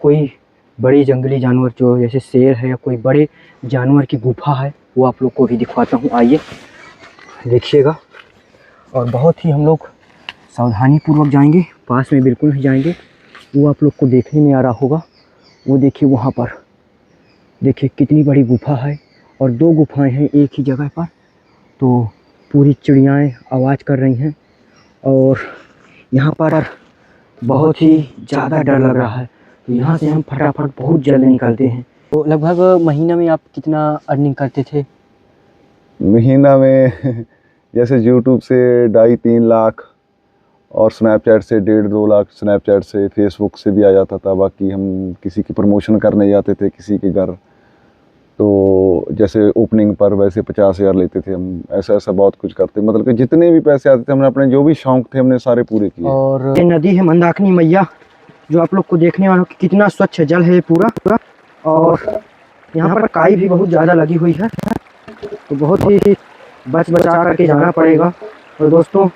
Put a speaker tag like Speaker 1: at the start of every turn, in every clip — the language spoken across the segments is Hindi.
Speaker 1: कोई बड़ी जंगली जानवर जो जैसे शेर है या कोई बड़े जानवर की गुफा है वो आप लोग को भी दिखवाता हूँ। आइए देखिएगा। और बहुत ही हम लोग सावधानी पूर्वक जाएंगे, पास में बिल्कुल नहीं जाएंगे। वो आप लोग को देखने में आ रहा होगा, वो देखिए वहाँ पर देखिए कितनी बड़ी गुफा है और दो गुफाएं हैं एक ही जगह पर। तो पूरी चिड़ियाएँ आवाज़ कर रही हैं और यहाँ पर बहुत ही ज़्यादा डर लग रहा है। तो यहाँ से हम फटाफट बहुत जल्द निकलते हैं। तो लगभग महीना में आप कितना अर्निंग करते थे?
Speaker 2: महीना में जैसे यूट्यूब से 2.5-3 लाख और स्नैपचैट से 1.5-2 लाख, स्नैपचैट से, फेसबुक से भी आ जाता था। बाकी हम किसी की प्रमोशन करने जाते थे किसी के घर, तो जैसे ओपनिंग पर वैसे 50,000 लेते थे हम। ऐसा बहुत कुछ करते, मतलब कि जितने भी पैसे आते थे हमने अपने जो भी शौक थे हमने सारे पूरे किए।
Speaker 1: और ये नदी है मंदाकिनी मैया, जो आप लोग को देखने वालों की कितना स्वच्छ जल है पूरा। और यहाँ पर काई भी बहुत ज़्यादा लगी हुई है, तो बहुत ही बच बचा करके जाना पड़ेगा। और दोस्तों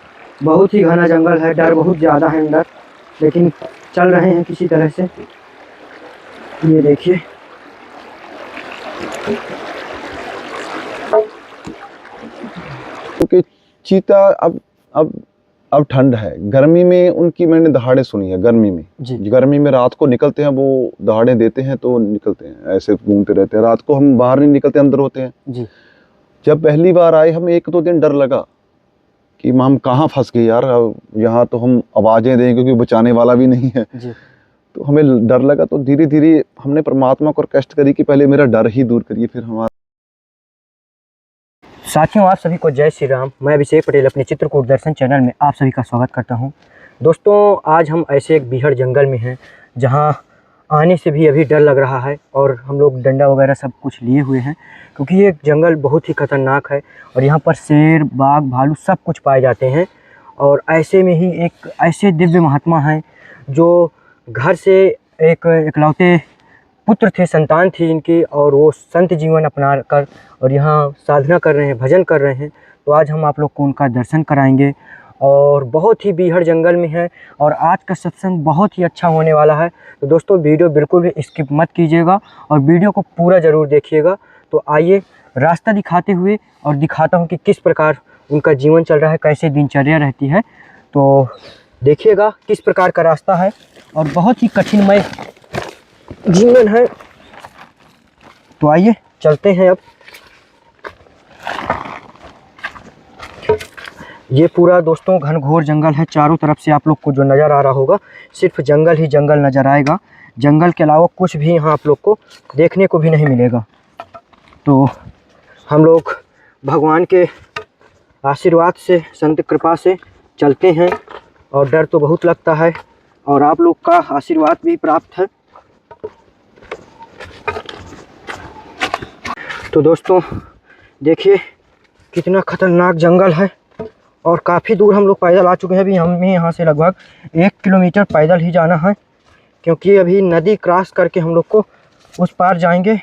Speaker 1: बहुत ही घना जंगल है, डर बहुत ज़्यादा है अंदर, लेकिन चल रहे हैं किसी तरह से। ये देखिए
Speaker 2: क्योंकि चीता अब ठंड है, गर्मी में उनकी मैंने दहाड़े सुनी है। गर्मी में गर्मी में रात को निकलते हैं, वो दहाड़े देते हैं तो निकलते हैं, ऐसे घूमते रहते हैं। रात को हम बाहर नहीं निकलते, अंदर होते हैं जी। जब पहली बार आए हमें 1-2 दिन डर लगा कि हम कहाँ फंस गए यार, यहाँ तो हम आवाज़ें दें क्योंकि बचाने वाला भी नहीं है जी। तो हमें डर लगा, तो धीरे धीरे हमने परमात्मा को रिक्वेस्ट करी कि पहले मेरा डर ही दूर करिए, फिर हमारा।
Speaker 1: साथियों आप सभी को जय श्री राम। मैं अभिषेक पटेल अपने चित्रकूट दर्शन चैनल में आप सभी का स्वागत करता हूं। दोस्तों आज हम ऐसे एक बीहड़ जंगल में हैं जहां आने से भी अभी डर लग रहा है और हम लोग डंडा वगैरह सब कुछ लिए हुए हैं, क्योंकि ये जंगल बहुत ही खतरनाक है और यहाँ पर शेर, बाघ, भालू सब कुछ पाए जाते हैं। और ऐसे में ही एक ऐसे दिव्य महात्मा हैं जो घर से एक इकलौते पुत्र थे, संतान थी इनकी, और वो संत जीवन अपना कर और यहाँ साधना कर रहे हैं, भजन कर रहे हैं। तो आज हम आप लोग को उनका दर्शन कराएंगे और बहुत ही बीहड़ जंगल में है और आज का सत्संग बहुत ही अच्छा होने वाला है। तो दोस्तों वीडियो बिल्कुल भी स्किप मत कीजिएगा और वीडियो को पूरा ज़रूर देखिएगा। तो आइए रास्ता दिखाते हुए और दिखाता हूँ कि किस प्रकार उनका जीवन चल रहा है, कैसे दिनचर्या रहती है। तो देखिएगा किस प्रकार का रास्ता है और बहुत ही कठिनमय जीवन है। तो आइए चलते हैं। अब ये पूरा दोस्तों घनघोर जंगल है, चारों तरफ से आप लोग को जो नज़र आ रहा होगा सिर्फ जंगल ही जंगल नज़र आएगा। जंगल के अलावा कुछ भी यहाँ आप लोग को देखने को भी नहीं मिलेगा। तो हम लोग भगवान के आशीर्वाद से, संत कृपा से चलते हैं और डर तो बहुत लगता है और आप लोग का आशीर्वाद भी प्राप्त है। तो दोस्तों देखिए कितना खतरनाक जंगल है और काफ़ी दूर हम लोग पैदल आ चुके हैं। अभी हमें यहाँ से लगभग 1 किलोमीटर पैदल ही जाना है, क्योंकि अभी नदी क्रॉस करके हम लोग को उस पार जाएंगे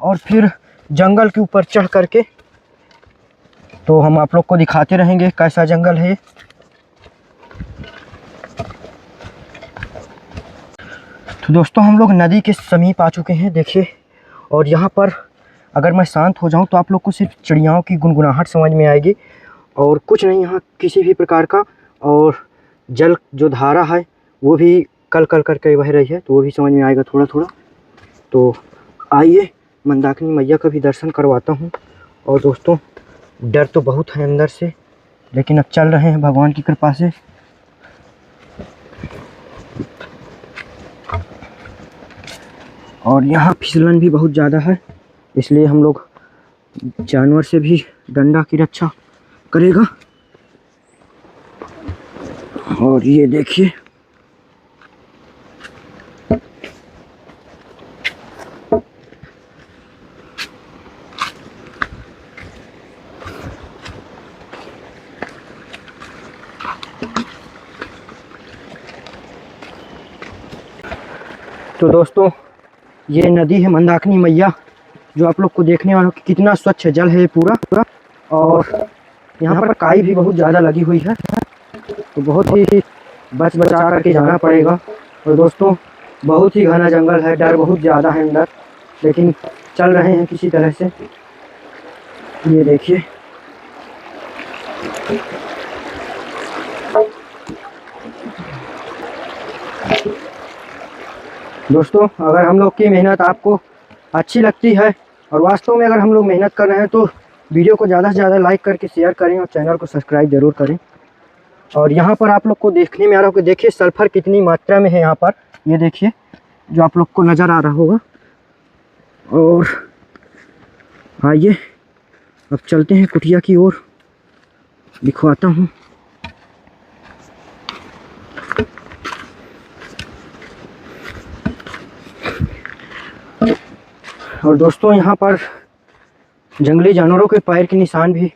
Speaker 1: और फिर जंगल के ऊपर चढ़ करके तो हम आप लोग को दिखाते रहेंगे कैसा जंगल है। तो दोस्तों हम लोग नदी के समीप आ चुके हैं देखिए, और यहाँ पर अगर मैं शांत हो जाऊं तो आप लोग को सिर्फ चिड़ियाओं की गुनगुनाहट समझ में आएगी और कुछ नहीं यहाँ किसी भी प्रकार का। और जल जो धारा है वो भी कल कल करके बह रही है, तो वो भी समझ में आएगा थोड़ा थोड़ा। तो आइए मंदाकिनी मैया का भी दर्शन करवाता हूँ। और दोस्तों डर तो बहुत है अंदर से, लेकिन अब चल रहे हैं भगवान की कृपा से। और यहाँ फिसलन भी बहुत ज़्यादा है, इसलिए हम लोग जानवर से भी डंडा की रक्षा करेगा। और ये देखिए तो दोस्तों ये नदी है मंदाकिनी मैया, जो आप लोग को देखने वालों की कितना स्वच्छ जल है पूरा। और यहाँ पर काई भी बहुत ज़्यादा लगी हुई है, तो बहुत ही बच बचा करके जाना पड़ेगा। और दोस्तों बहुत ही घना जंगल है, डर बहुत ज़्यादा है अंदर, लेकिन चल रहे हैं किसी तरह से। ये देखिए दोस्तों, अगर हम लोग की मेहनत आपको अच्छी लगती है और वास्तव में अगर हम लोग मेहनत कर रहे हैं तो वीडियो को ज़्यादा से ज़्यादा लाइक करके शेयर करें और चैनल को सब्सक्राइब ज़रूर करें। और यहाँ पर आप लोग को देखने में आ रहा होगा, देखिए सल्फर कितनी मात्रा में है यहाँ पर, ये देखिए जो आप लोग को नज़र आ रहा होगा। और आइए अब चलते हैं कुटिया की ओर, दिखवाता हूँ। और दोस्तों यहाँ पर जंगली जानवरों के पैर के निशान भी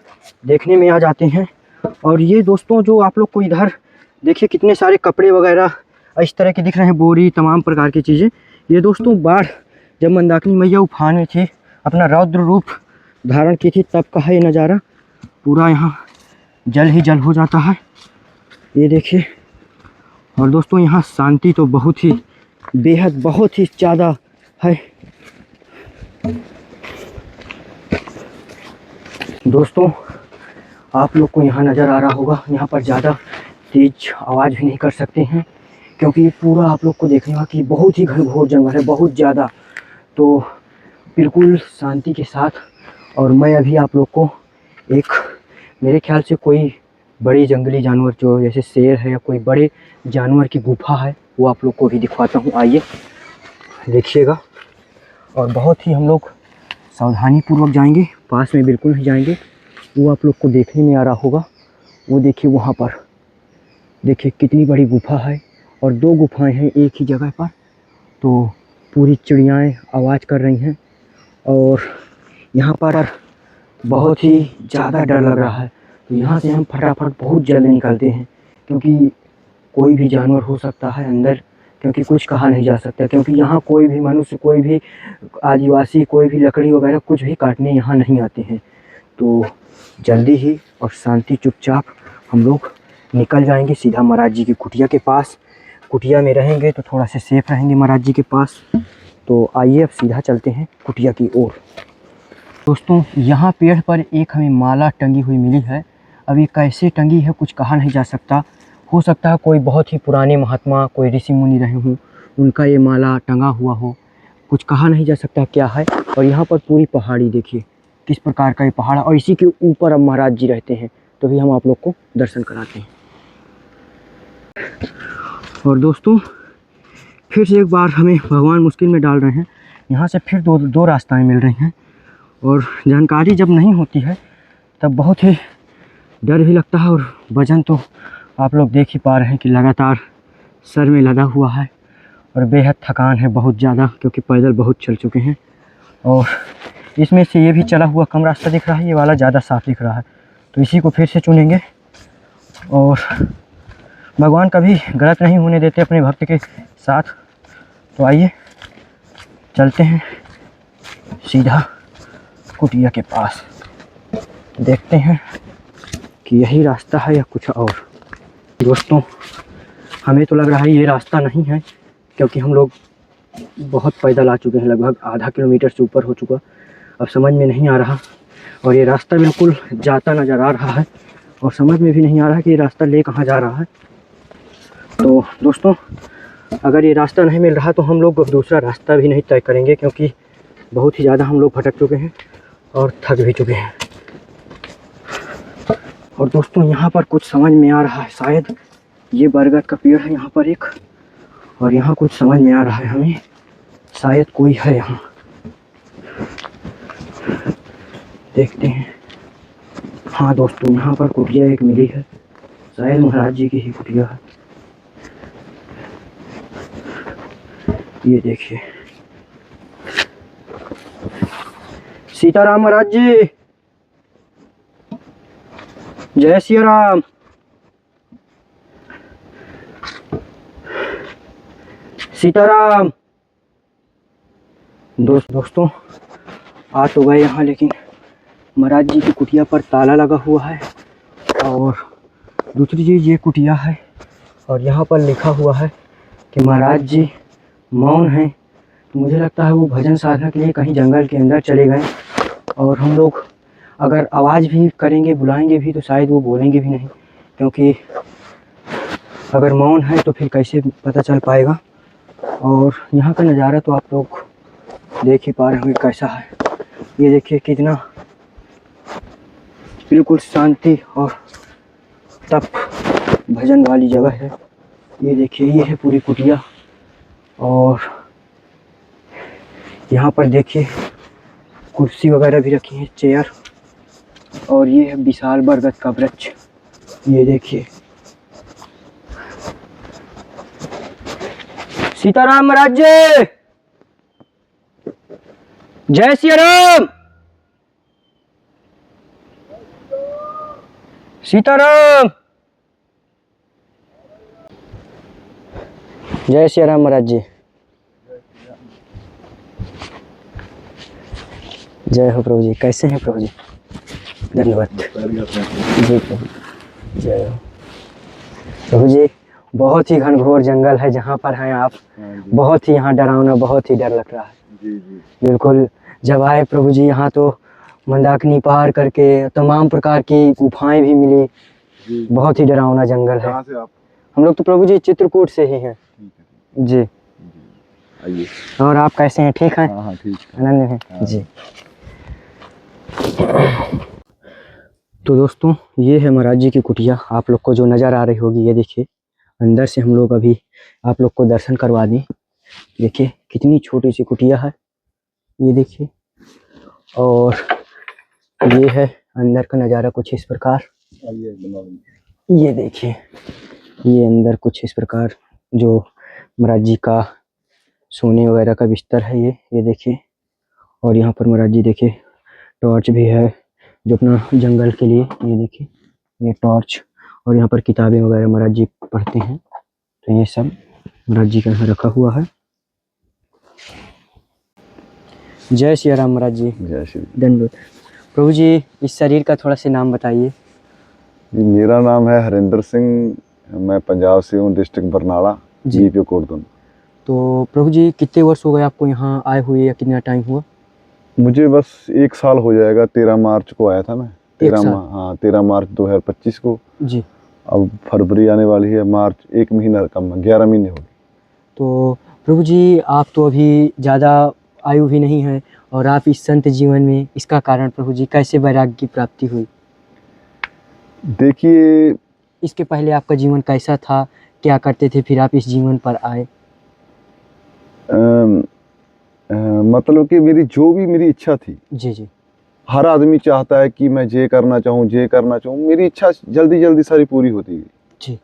Speaker 1: देखने में आ जाते हैं। और ये दोस्तों जो आप लोग को इधर देखिए कितने सारे कपड़े वगैरह इस तरह के दिख रहे हैं, बोरी, तमाम प्रकार की चीज़ें। ये दोस्तों बाढ़ जब मंदाकिनी मैया उफान में थी, अपना रौद्र रूप धारण की थी, तब का है ये नज़ारा। पूरा यहाँ जल ही जल हो जाता है, ये देखिए। और दोस्तों यहाँ शांति तो बहुत ही बेहद बहुत ही ज़्यादा है। दोस्तों आप लोग को यहाँ नज़र आ रहा होगा, यहाँ पर ज़्यादा तेज आवाज़ भी नहीं कर सकते हैं क्योंकि ये पूरा आप लोग को देखने कि बहुत ही घनघोर जंगल है, बहुत ज़्यादा। तो बिल्कुल शांति के साथ। और मैं अभी आप लोग को एक, मेरे ख्याल से कोई बड़ी जंगली जानवर जो जैसे शेर है या कोई बड़े जानवर की गुफा है, वो आप लोग को भी दिखवाता हूँ। आइए देखिएगा। और बहुत ही हम लोग सावधानी पूर्वक जाएंगे, पास में बिल्कुल नहीं जाएंगे। वो आप लोग को देखने में आ रहा होगा, वो देखिए वहाँ पर देखिए कितनी बड़ी गुफा है और दो गुफाएं हैं एक ही जगह पर। तो पूरी चिड़ियाएँ आवाज़ कर रही हैं और यहाँ पर बहुत ही ज़्यादा डर लग रहा है। तो यहाँ से हम फटाफट बहुत जल्द निकलते हैं क्योंकि कोई भी जानवर हो सकता है अंदर, क्योंकि कुछ कहा नहीं जा सकता, क्योंकि यहाँ कोई भी मनुष्य, कोई भी आदिवासी, कोई भी लकड़ी वगैरह कुछ भी काटने यहाँ नहीं आते हैं। तो जल्दी ही और शांति चुपचाप हम लोग निकल जाएंगे सीधा महाराज जी की कुटिया के पास। कुटिया में रहेंगे तो थोड़ा सा सेफ रहेंगे महाराज जी के पास। तो आइए अब सीधा चलते हैं कुटिया की ओर। दोस्तों यहाँ पेड़ पर एक हमें माला टंगी हुई मिली है। अब ये कैसे टंगी है कुछ कहा नहीं जा सकता। हो सकता है कोई बहुत ही पुराने महात्मा, कोई ऋषि मुनि रहे हों, उनका ये माला टंगा हुआ हो, कुछ कहा नहीं जा सकता क्या है। और यहाँ पर पूरी पहाड़ी देखिए किस प्रकार का ये पहाड़ है और इसी के ऊपर अब महाराज जी रहते हैं। तो भी हम आप लोग को दर्शन कराते हैं। और दोस्तों फिर से एक बार हमें भगवान मुश्किल में डाल रहे हैं। यहाँ से फिर दो रास्ताएं मिल रही हैं और जानकारी जब नहीं होती है तब बहुत ही डर भी लगता है। और वजन तो आप लोग देख ही पा रहे हैं कि लगातार सर में लदा हुआ है और बेहद थकान है बहुत ज़्यादा, क्योंकि पैदल बहुत चल चुके हैं। और इसमें से ये भी चला हुआ कम रास्ता दिख रहा है, ये वाला ज़्यादा साफ दिख रहा है, तो इसी को फिर से चुनेंगे। और भगवान कभी गलत नहीं होने देते अपने भक्त के साथ। तो आइए चलते हैं सीधा कुटिया के पास, देखते हैं कि यही रास्ता है या कुछ और। दोस्तों हमें तो लग रहा है ये रास्ता नहीं है, क्योंकि हम लोग बहुत पैदल आ चुके हैं, लगभग आधा किलोमीटर से ऊपर हो चुका। अब समझ में नहीं आ रहा और ये रास्ता बिल्कुल जाता नज़र आ रहा है और समझ में भी नहीं आ रहा कि ये रास्ता ले कहाँ जा रहा है। तो दोस्तों अगर ये रास्ता नहीं मिल रहा तो हम लोग दूसरा रास्ता भी नहीं तय करेंगे, क्योंकि बहुत ही ज़्यादा हम लोग भटक चुके हैं और थक भी चुके हैं। और दोस्तों यहाँ पर कुछ समझ में आ रहा है, शायद ये बरगद का पेड़ है यहाँ पर एक, और यहाँ कुछ समझ में आ रहा है हमें, शायद कोई है यहाँ, देखते हैं। हाँ दोस्तों यहाँ पर कुटिया एक मिली है, शायद महाराज जी की ही कुटिया है। ये देखिए, सीताराम महाराज जी, जय श्री राम। सीताराम। दोस्तों आ तो गए यहाँ, लेकिन महाराज जी की कुटिया पर ताला लगा हुआ है। और दूसरी चीज़ ये कुटिया है और यहाँ पर लिखा हुआ है कि महाराज जी मौन हैं, तो मुझे लगता है वो भजन साधना के लिए कहीं जंगल के अंदर चले गए। और हम लोग अगर आवाज़ भी करेंगे, बुलाएंगे भी, तो शायद वो बोलेंगे भी नहीं, क्योंकि अगर मौन है तो फिर कैसे पता चल पाएगा। और यहाँ का नज़ारा तो आप लोग देख ही पा रहे होंगे कैसा है। ये देखिए कितना बिल्कुल शांति और तप भजन वाली जगह है। ये देखिए, ये है पूरी कुटिया। और यहाँ पर देखिए कुर्सी वगैरह भी रखी है, चेयर। और ये है विशाल बरगद का वृक्ष। ये देखिए, सीताराम महाराज जी, जय श्री राम। सीताराम, जय श्री राम महाराज जी। जय हो प्रभु जी। कैसे हैं प्रभु जी? धन्यवाद जी प्रभु। जय हो प्रभु जी। बहुत ही घनघोर जंगल है जहाँ पर हैं आप। बहुत ही यहाँ डरावना, बहुत ही डर लग रहा है।
Speaker 2: जी।
Speaker 1: बिल्कुल, जब आए प्रभु जी यहाँ तो मंदाकिनी पार करके तमाम प्रकार की गुफाएं भी मिली।
Speaker 2: जी।
Speaker 1: बहुत ही डरावना जंगल है।
Speaker 2: कहाँ से आप?
Speaker 1: हम लोग तो प्रभु जी चित्रकूट से ही हैं। जी।
Speaker 2: आइए।
Speaker 1: और आप कैसे हैं? ठीक हैं?
Speaker 2: हाँ ठीक है।
Speaker 1: आनंद में
Speaker 2: हाँ।
Speaker 1: जी। तो दोस्तों, ये है महाराज जी की कुटिया। आप लोग को जो नज़र आ रही होगी, ये देखिए अंदर से हम लोग अभी आप लोग को दर्शन करवा दें। देखिए कितनी छोटी सी कुटिया है, ये देखिए। और ये है अंदर का नज़ारा कुछ इस प्रकार। ये देखिए, ये अंदर कुछ इस प्रकार जो महाराज जी का सोने वगैरह का बिस्तर है, ये देखिए। और यहाँ पर महाराज जी देखिए टॉर्च भी है जो अपना जंगल के लिए, ये देखिए ये टॉर्च। और यहाँ पर किताबें वगैरह महाराज जी पढ़ते हैं, तो ये सब महाराज जी का यहाँ रखा हुआ है। जय श्री राम महाराज जी।
Speaker 2: जय श्री।
Speaker 1: धन्यवाद प्रभु जी। इस शरीर का थोड़ा सा नाम बताइए।
Speaker 2: जी, मेरा नाम है हरिंदर सिंह, मैं पंजाब से हूँ, डिस्ट्रिक्ट बरनाला, जीपी कोटदन।
Speaker 1: तो प्रभु जी कितने वर्ष हो गए आपको यहाँ आए हुए, या कितना टाइम हुआ?
Speaker 2: मुझे बस 1 साल हो जाएगा। 13 मार्च को आया था मैं। 13 मार्च 2025 को
Speaker 1: जी।
Speaker 2: अब फरवरी आने वाली है, मार्च 1 महीना कम, 11 महीने हो गए।
Speaker 1: तो प्रभु जी आप तो अभी ज़्यादा आयु भी नहीं है, और आप इस संत जीवन में, इसका कारण प्रभु जी कैसे वैराग्य की प्राप्ति हुई?
Speaker 2: देखिए,
Speaker 1: इसके पहले आपका जीवन कैसा था, क्या करते थे, फिर आप इस जीवन पर आए?
Speaker 2: मतलब कि जो भी मेरी इच्छा थी,
Speaker 1: जी।
Speaker 2: हर आदमी चाहता है कि मैं ये करना चाहूँ, मेरी इच्छा जल्दी जल्दी सारी पूरी होती गई।
Speaker 1: जी।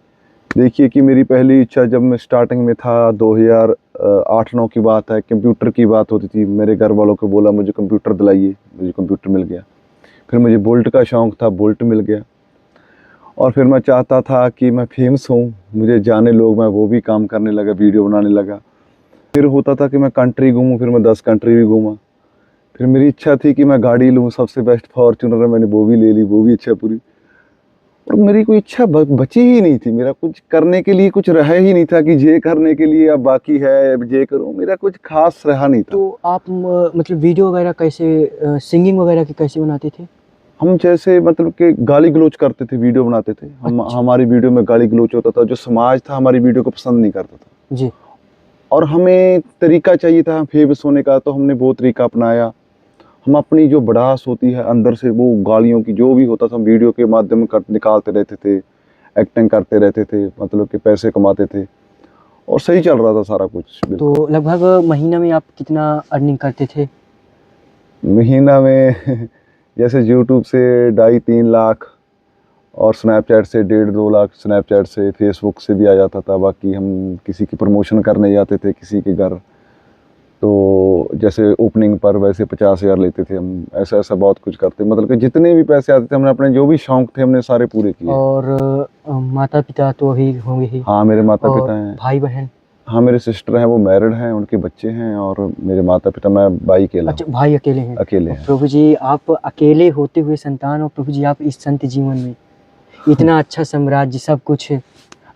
Speaker 2: देखिए कि मेरी पहली इच्छा जब मैं स्टार्टिंग में था, 2008-9 की बात है, कंप्यूटर की बात होती थी। मेरे घर वालों को बोला मुझे कंप्यूटर दिलाइए, मुझे कंप्यूटर मिल गया। फिर मुझे बोल्ट का शौक़ था, बोल्ट मिल गया। और फिर मैं चाहता था कि मैं फेमस हूँ, मुझे जाने लोग, मैं वो भी काम करने लगा, वीडियो बनाने लगा। फिर होता था कि मैं कंट्री घूमूँ, फिर मैं 10 कंट्री भी घूमा। फिर मेरी इच्छा थी कि मैं गाड़ी लूँ, सबसे बेस्ट फॉर्च्यूनर, मैंने वो भी ले ली, वो भी इच्छा पूरी। और मेरी कोई इच्छा बची ही नहीं थी, मेरा कुछ करने के लिए कुछ रहा ही नहीं था कि ये करने के लिए अब बाकी है, अब ये करूँ, मेरा कुछ खास रहा नहीं था।
Speaker 1: तो आप मतलब वीडियो वगैरह कैसे, सिंगिंग वगैरह की कैसे बनाते थे?
Speaker 2: हम जैसे मतलब कि गाली गलौज करते थे, वीडियो बनाते थे हम।
Speaker 1: अच्छा।
Speaker 2: हमारी वीडियो में गाली गलौज होता था, जो समाज था हमारी वीडियो को पसंद नहीं करता था
Speaker 1: जी।
Speaker 2: और हमें तरीका चाहिए था फेमस होने का, तो हमने वो तरीका अपनाया। हम अपनी जो भड़ास होती है अंदर से, वो गालियों की जो भी होता था, हम वीडियो के माध्यम से निकालते रहते थे, एक्टिंग करते रहते थे, मतलब कि पैसे कमाते थे और सही चल रहा था सारा कुछ।
Speaker 1: तो लगभग महीना में आप कितना अर्निंग करते थे?
Speaker 2: महीना में जैसे यूट्यूब से 2.5-3 लाख और स्नैपचैट से 1.5-2 लाख, स्नैपचैट से, फेसबुक से भी आ जाता था। बाकी हम किसी की प्रमोशन करने जाते थे किसी के घर, तो जैसे ओपनिंग पर वैसे 50,000 लेते थे हम। ऐसा बहुत कुछ करते, मतलब कि जितने भी पैसे आते थे हमने अपने जो भी शौक थे हमने सारे पूरे किए।
Speaker 1: और माता पिता तो अभी होंगे ही?
Speaker 2: हाँ, मेरे माता पिता हैं।
Speaker 1: भाई बहन?
Speaker 2: हाँ, मेरे सिस्टर हैं, वो मैरिड हैं, उनके बच्चे हैं। और मेरे माता पिता, मैं भाई अकेला।
Speaker 1: अच्छा, भाई अकेले हैं?
Speaker 2: अकेले हैं।
Speaker 1: प्रभु जी आप अकेले होते हुए संतान, और प्रभु जी आप इस संत जीवन में इतना अच्छा साम्राज्य, सब कुछ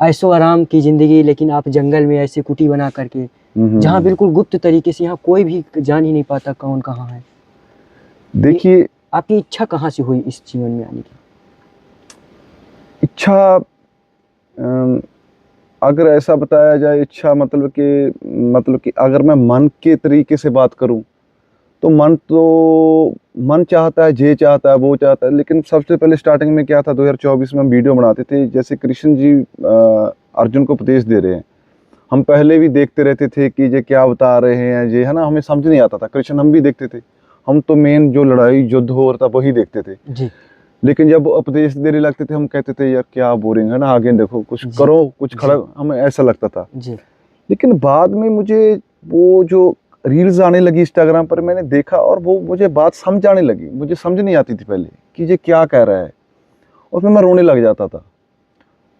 Speaker 1: ऐशो आराम की ज़िंदगी, लेकिन आप जंगल में ऐसे कुटी बना करके जहाँ बिल्कुल गुप्त तरीके से यहाँ कोई भी जान ही नहीं पाता कौन कहाँ है।
Speaker 2: देखिए,
Speaker 1: आपकी इच्छा कहाँ से हुई इस जीवन में आने की?
Speaker 2: इच्छा, अगर ऐसा बताया जाए, इच्छा मतलब कि अगर मैं मन के तरीके से बात करूं तो मन चाहता है, ये चाहता है, वो चाहता है। लेकिन सबसे पहले स्टार्टिंग में क्या था, 2024 में हम वीडियो बनाते थे, जैसे कृष्ण जी अर्जुन को उपदेश दे रहे हैं, हम पहले भी देखते रहते थे कि ये क्या बता रहे हैं, ये है ना, हमें समझ नहीं आता था। कृष्ण हम भी देखते थे, हम तो मेन जो लड़ाई युद्ध हो रहा था वही देखते थे
Speaker 1: जी।
Speaker 2: लेकिन जब उपदेश देने लगते थे हम कहते थे यार क्या बोरिंग है ना, आगे देखो, कुछ करो, कुछ खड़ा, हमें ऐसा लगता था
Speaker 1: जी।
Speaker 2: लेकिन बाद में मुझे वो जो रील्स आने लगी इंस्टाग्राम पर, मैंने देखा और वो मुझे बात समझ आने लगी। मुझे समझ नहीं आती थी पहले कि ये क्या कह रहा है, और फिर मैं रोने लग जाता था।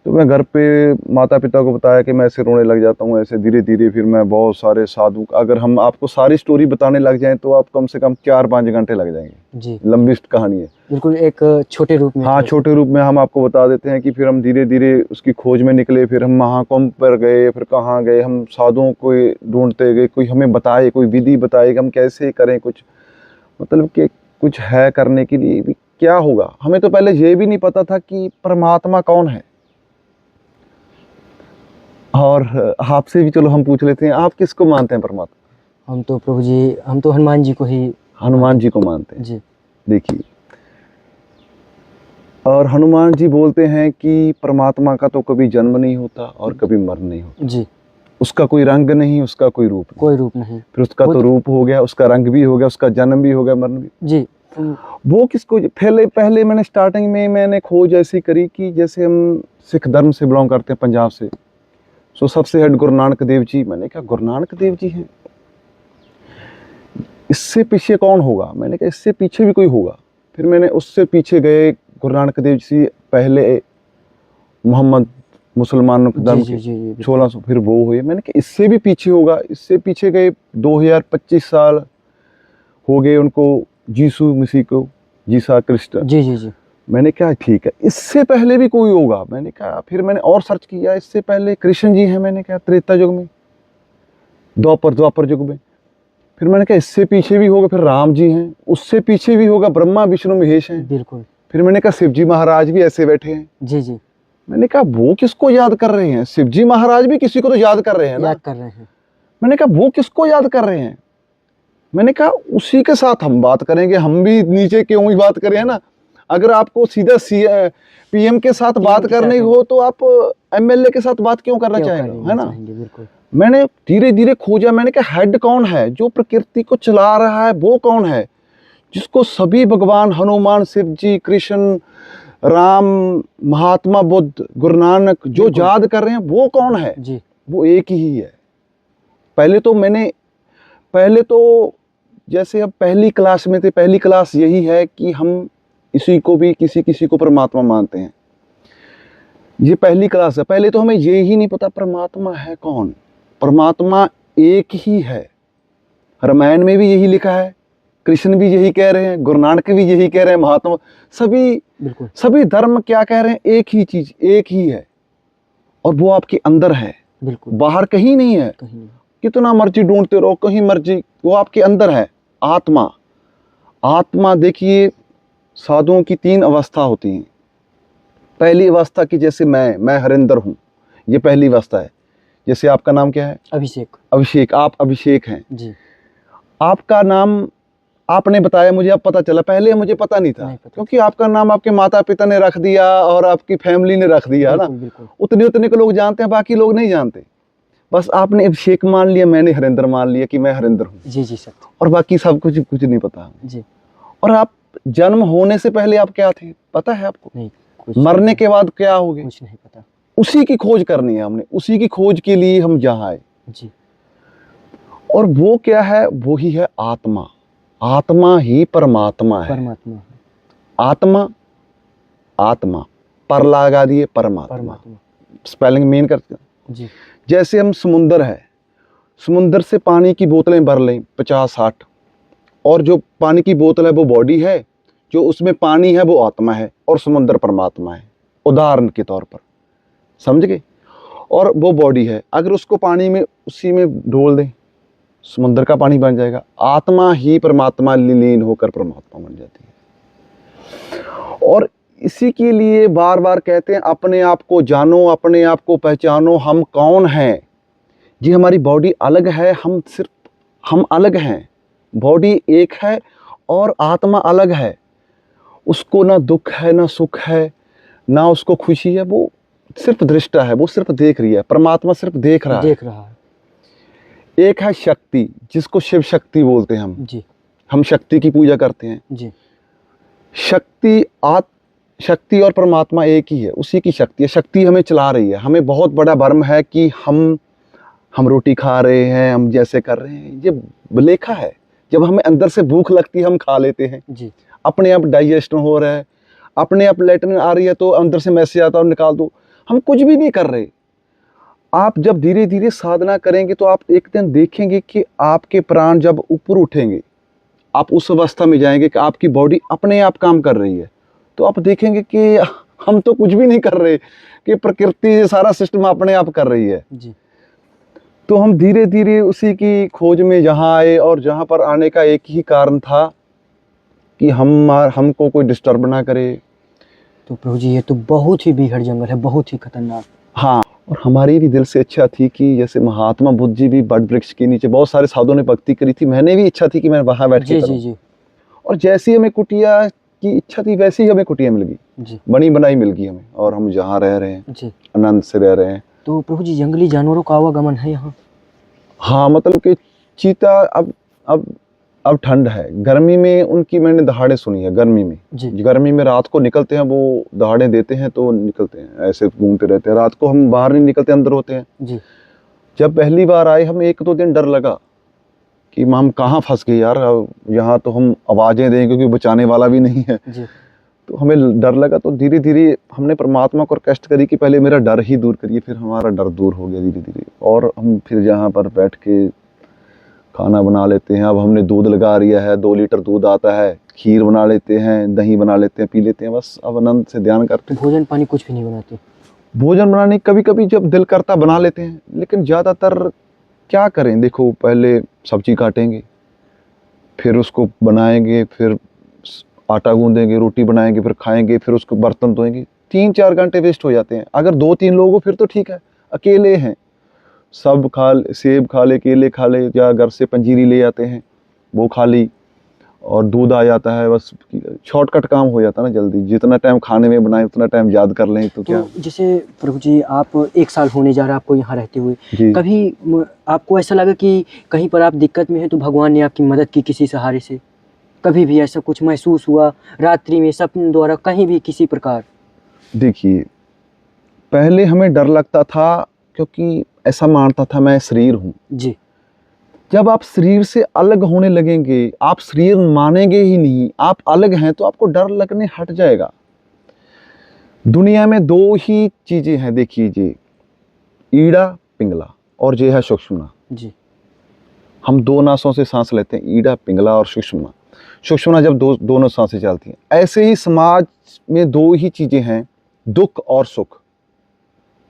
Speaker 2: तो मैं घर पे माता पिता को बताया कि मैं ऐसे रोने लग जाता हूँ। ऐसे धीरे धीरे फिर मैं बहुत सारे साधु, अगर हम आपको सारी स्टोरी बताने लग जाएं तो आप कम से कम 4-5 घंटे लग जाएंगे जी। लंबी कहानी है,
Speaker 1: बिल्कुल एक छोटे रूप में।
Speaker 2: हाँ, छोटे रूप में हम आपको बता देते हैं कि फिर हम धीरे धीरे उसकी खोज में निकले। फिर हम महाकुंभ पर गए, फिर कहाँ गए, हम साधुओं को ढूंढते गए, कोई हमें बताए, कोई विधि बताए कि हम कैसे करें कुछ, मतलब कि कुछ है करने के लिए भी क्या होगा। हमें तो पहले ये भी नहीं पता था कि परमात्मा कौन है। और आपसे भी चलो हम पूछ लेते हैं, आप किसको मानते हैं परमात्मा?
Speaker 1: हम तो प्रभु जी, हम तो हनुमान जी को ही,
Speaker 2: हनुमान जी को मानते हैं
Speaker 1: जी।
Speaker 2: देखिए, और हनुमान जी बोलते हैं कि परमात्मा का तो कभी जन्म नहीं होता और कभी मरण नहीं होता
Speaker 1: जी।
Speaker 2: उसका कोई रंग नहीं, उसका कोई रूप नहीं।
Speaker 1: कोई रूप नहीं।
Speaker 2: फिर उसका तो रूप हो गया, उसका रंग भी हो गया, उसका जन्म भी हो गया, मरण भी
Speaker 1: जी।
Speaker 2: वो किसको, पहले मैंने स्टार्टिंग में मैंने खोज ऐसी करी कि जैसे हम सिख धर्म से बिलोंग करते हैं, पंजाब से, सो सबसे हेड गुरु नानक देव जी। मैंने कहा गुरु नानक देव जी हैं, इससे पीछे कौन होगा? मैंने कहा इससे पीछे भी कोई होगा। फिर मैंने उससे पीछे गए, गुरु नानक देव जी पहले मोहम्मद मुसलमानों के धर्म के 1600, फिर वो हुए। मैंने कहा इससे भी पीछे होगा। इससे पीछे गए, 2025 साल हो गए उनको, यीशु मसीह को, जीसा कृष्ण।
Speaker 1: जी जी जी।
Speaker 2: मैंने कहा ठीक है, इससे पहले भी कोई होगा। मैंने कहा, फिर मैंने और सर्च किया, इससे पहले कृष्ण जी हैं, मैंने कहा त्रेता युग में, द्वापर युग में। फिर मैंने कहा इससे पीछे भी होगा, फिर राम जी हैं, उससे पीछे भी होगा, ब्रह्मा विष्णु महेश हैं।
Speaker 1: बिल्कुल।
Speaker 2: फिर मैंने कहा शिव जी महाराज भी ऐसे बैठे हैं।
Speaker 1: जी जी।
Speaker 2: मैंने कहा वो किसको याद कर रहे हैं? शिव जी महाराज भी किसी को तो याद कर रहे हैं ना,
Speaker 1: याद कर रहे हैं।
Speaker 2: मैंने कहा वो किसको याद कर रहे हैं? मैंने कहा उसी के साथ हम बात करेंगे, हम भी नीचे क्यों ही बात करें, है ना। अगर आपको सीधा पीएम के साथ बात करनी हो तो आप एमएलए के साथ बात क्यों करना चाहेंगे, है ना।
Speaker 1: बिल्कुल।
Speaker 2: मैंने धीरे धीरे खोजा, मैंने कहा हेड कौन है जो प्रकृति को चला रहा है, वो कौन है जिसको सभी भगवान, हनुमान, शिव जी, कृष्ण, राम, महात्मा बुद्ध, गुरु नानक जो याद कर रहे हैं, वो कौन है जी? वो एक ही है। पहले तो जैसे अब पहली क्लास में थे, पहली क्लास यही है कि हम इसी को भी किसी को परमात्मा मानते हैं। ये पहली क्लास है। पहले तो हमें ये ही नहीं पता परमात्मा है कौन। परमात्मा एक ही है। रामायण में भी यही लिखा है, कृष्ण भी यही कह रहे हैं, गुरु नानक भी यही कह रहे हैं, महात्मा सभी धर्म क्या कह रहे हैं? एक ही चीज, एक ही है, और वो आपके अंदर है, बाहर कहीं नहीं है। कितना मर्जी ढूंढते रहो, कहीं मर्जी, वो आपके अंदर है। आत्मा देखिए, साधुओं की 3 अवस्था होती हैं। पहली अवस्था की जैसे मैं हरिंदर हूँ, ये पहली अवस्था है। जैसे आपका नाम क्या है? अभिषेक, आप अभिषेक हैं जी। आपका नाम आपने बताया मुझे, अब पता चला, पहले मुझे पता नहीं था, क्योंकि आपका नाम आपके माता पिता ने रख दिया और आपकी फैमिली ने रख दिया ना, उतने को लोग जानते हैं, बाकी लोग नहीं जानते। बस आपने अभिषेक मान लिया, मैंने हरिंदर मान लिया कि मैं हरिंदर हूँ जी जी सर, और बाकी सब कुछ नहीं पता जी। और आप जन्म होने से पहले आप क्या थे पता है आपको? नहीं, मरने के बाद क्या होगे कुछ नहीं पता। उसी की खोज करनी है हमने, उसी की खोज के लिए हम यहाँ आए जी। और वो क्या है? वो ही है आत्मा। आत्मा ही परमात्मा है। आत्मा पर लगा दिए परमात्मा। स्पेलिंग मेन करते जी। जैसे हम समुंदर है, समुंदर से पानी की बोतलें भर लें 50-60, और जो पानी की बोतल है वो बॉडी है, जो उसमें पानी है वो आत्मा है, और समुंदर परमात्मा है, उदाहरण के तौर पर, समझ गए। और वो बॉडी है, अगर उसको पानी में उसी में डोल दें, समुद्र का पानी बन जाएगा। आत्मा ही परमात्मा लीन होकर परमात्मा बन जाती है। और इसी के लिए बार बार कहते हैं अपने आप को जानो, अपने आप को पहचानो, हम कौन हैं। जी हमारी बॉडी अलग है, हम अलग हैं। बॉडी एक है और आत्मा अलग है। उसको ना दुख है ना सुख है ना उसको खुशी है, वो सिर्फ दृष्टा है, वो सिर्फ देख रही है। परमात्मा सिर्फ देख रहा है। एक है शक्ति, जिसको शिव शक्ति बोलते हैं हम
Speaker 1: जी।
Speaker 2: हम शक्ति की पूजा करते हैं
Speaker 1: जी।
Speaker 2: शक्ति और परमात्मा एक ही है, उसी की शक्ति है। शक्ति हमें चला रही है। हमें बहुत बड़ा भ्रम है कि हम रोटी खा रहे हैं, हम जैसे कर रहे हैं, ये भुलेखा है। जब हमें अंदर से भूख लगती है हम खा लेते हैं
Speaker 1: जी।
Speaker 2: अपने आप डाइजेशन हो रहा है, अपने आप लैट्रिन आ रही है तो अंदर से मैसेज आता है और निकाल दो। हम कुछ भी नहीं कर रहे। आप जब धीरे धीरे साधना करेंगे तो आप एक दिन देखेंगे कि आपके प्राण जब ऊपर उठेंगे, आप उस अवस्था में जाएंगे कि आपकी बॉडी अपने आप काम कर रही है, तो आप देखेंगे कि हम तो कुछ भी नहीं कर रहे, कि प्रकृति सारा सिस्टम अपने आप कर रही है
Speaker 1: जी।
Speaker 2: तो हम धीरे धीरे उसी की खोज में जहाँ आए, और जहाँ पर आने का एक ही कारण था कि हमको कोई डिस्टर्ब ना करे।
Speaker 1: तो प्रभु जी ये तो बहुत ही बीहड़ जंगल है, बहुत ही खतरनाक।
Speaker 2: हाँ, और हमारी भी दिल से इच्छा थी कि जैसे महात्मा बुद्ध जी भी बट वृक्ष के नीचे, बहुत सारे साधुओं ने भक्ति करी थी, मैंने भी इच्छा थी कि मैं वहाँ बैठ के करूँ।
Speaker 1: जी।
Speaker 2: और जैसी हमें कुटिया की इच्छा थी वैसी ही हमें कुटिया मिल गई, बनी बनाई मिल गई हमें, और हम जहाँ रह रहे हैं जी, आनंद से रह रहे हैं।
Speaker 1: तो प्रभु जी जंगली जानवरों का आवागमन है यहाँ?
Speaker 2: हाँ, मतलब कि चीता अब ठंड है, गर्मी में उनकी मैंने दहाड़े सुनी है। गर्मी में रात को निकलते हैं, वो दहाड़े देते हैं तो निकलते हैं, ऐसे घूमते रहते हैं। रात को हम बाहर नहीं निकलते, अंदर होते हैं जी। जब पहली बार आए हम, 1-2 दिन डर लगा कि हम कहाँ फंस गए यार, यहाँ तो हम आवाजें दें क्योंकि बचाने वाला भी नहीं है जी। तो हमें डर लगा, तो धीरे धीरे हमने परमात्मा को रिक्वेस्ट करी कि पहले मेरा डर ही दूर करिए, फिर हमारा डर दूर हो गया धीरे धीरे। और हम फिर यहाँ पर बैठ के खाना बना लेते हैं। अब हमने दूध लगा लिया है, 2 लीटर दूध आता है, खीर बना लेते हैं, दही बना लेते हैं, पी लेते हैं, बस अब आनंद से ध्यान करते हैं।
Speaker 1: भोजन पानी कुछ भी नहीं बनाते?
Speaker 2: भोजन बनाने कभी कभी जब दिल करता बना लेते हैं, लेकिन ज़्यादातर क्या करें। देखो, पहले सब्जी काटेंगे, फिर उसको बनाएंगे, फिर आटा गूंदेंगे, रोटी बनाएंगे, फिर खाएंगे, फिर उसको बर्तन धोएंगे, 3-4 घंटे वेस्ट हो जाते हैं। अगर 2-3 लोग हो फिर तो ठीक है, अकेले हैं सब सेब खा ले, केले खा ले, या घर से पंजीरी ले आते हैं वो खा ली, और दूध आ जाता है, बस शॉर्टकट काम हो जाता है ना जल्दी। जितना टाइम खाने में बनाए उतना टाइम याद कर लें तो क्या।
Speaker 1: जैसे प्रभु जी आप 1 साल होने जा रहा है आपको यहाँ रहते हुए, कभी आपको ऐसा लगा कि कहीं पर आप दिक्कत में हैं तो भगवान ने आपकी मदद की किसी सहारे से? कभी भी ऐसा कुछ महसूस हुआ रात्रि में, सपने द्वारा, कहीं भी किसी प्रकार?
Speaker 2: देखिए, पहले हमें डर लगता था क्योंकि ऐसा मानता था मैं शरीर हूँ जी। जब आप शरीर से अलग होने लगेंगे, आप शरीर मानेंगे ही नहीं, आप अलग हैं, तो आपको डर लगने हट जाएगा। दुनिया में 2 ही चीजें हैं, देखिए जी, ईड़ा पिंगला और ये है सुषुम्ना जी। हम 2 नासों से सांस लेते हैं, ईड़ा पिंगला और सुषुम्ना। सुषुम्ना जब दोनों सांसें चलती हैं। ऐसे ही समाज में 2 ही चीजें हैं, दुख और सुख।